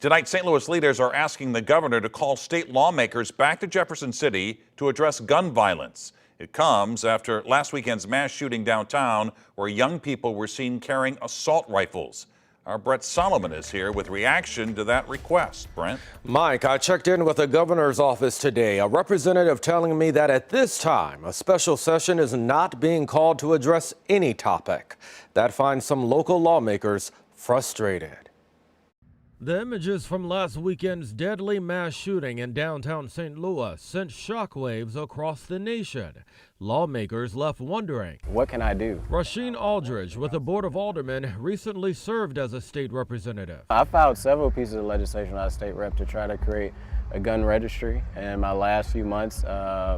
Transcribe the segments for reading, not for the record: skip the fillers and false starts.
Tonight, St. Louis leaders are asking the governor to call state lawmakers back to Jefferson City to address gun violence. It comes after last weekend's mass shooting downtown where young people were seen carrying assault rifles. Our Brett Solomon is here with reaction to that request. Brent? Mike, I checked in with the governor's office today. A representative telling me that at this time, a special session is not being called to address any topic. That finds some local lawmakers frustrated. The images from last weekend's deadly mass shooting in downtown St. Louis sent shockwaves across the nation. Lawmakers left wondering, what can I do? Rasheen Aldridge with the Board of Aldermen recently served as a state representative. I filed several pieces of legislation as state rep to try to create a gun registry, and in my last few months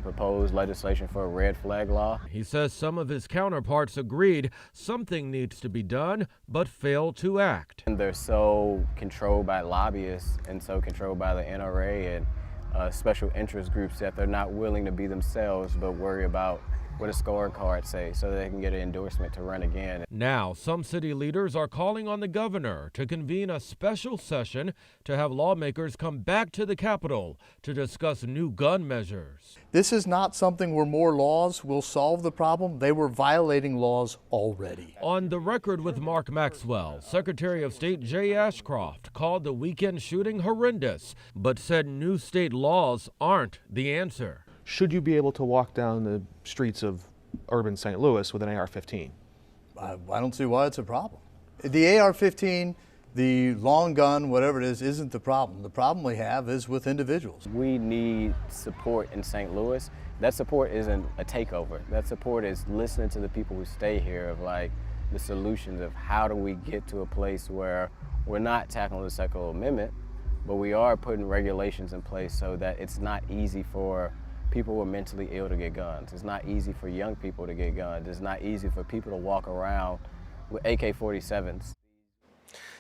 proposed legislation for a red flag law. He says some of his counterparts agreed something needs to be done, but failed to act. And they're so controlled by lobbyists and so controlled by the NRA and special interest groups that they're not willing to be themselves but worry about what a scorecard say so they can get an endorsement to run again. Now, some city leaders are calling on the governor to convene a special session to have lawmakers come back to the Capitol to discuss new gun measures. This is not something where more laws will solve the problem. They were violating laws already. On the record with Mark Maxwell, Secretary of State Jay Ashcroft called the weekend shooting horrendous, but said new state laws aren't the answer. Should you be able to walk down the streets of urban St. Louis with an AR-15? I don't see why it's a problem. The AR-15, the long gun, whatever it is, isn't the problem. The problem we have is with individuals. We need support in St. Louis. That support isn't a takeover. That support is listening to the people who stay here of like the solutions of how do we get to a place where we're not tackling the Second Amendment, but we are putting regulations in place so that it's not easy for people who are mentally ill to get guns. It's not easy for young people to get guns. It's not easy for people to walk around with AK-47s.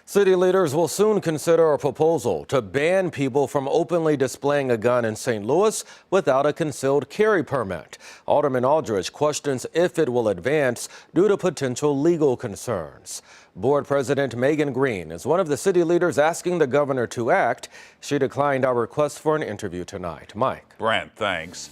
City leaders will soon consider a proposal to ban people from openly displaying a gun in St. Louis without a concealed carry permit. Alderman Aldridge questions if it will advance due to potential legal concerns. Board President Megan Green is one of the city leaders asking the governor to act. She declined our request for an interview tonight. Mike. Brent, thanks.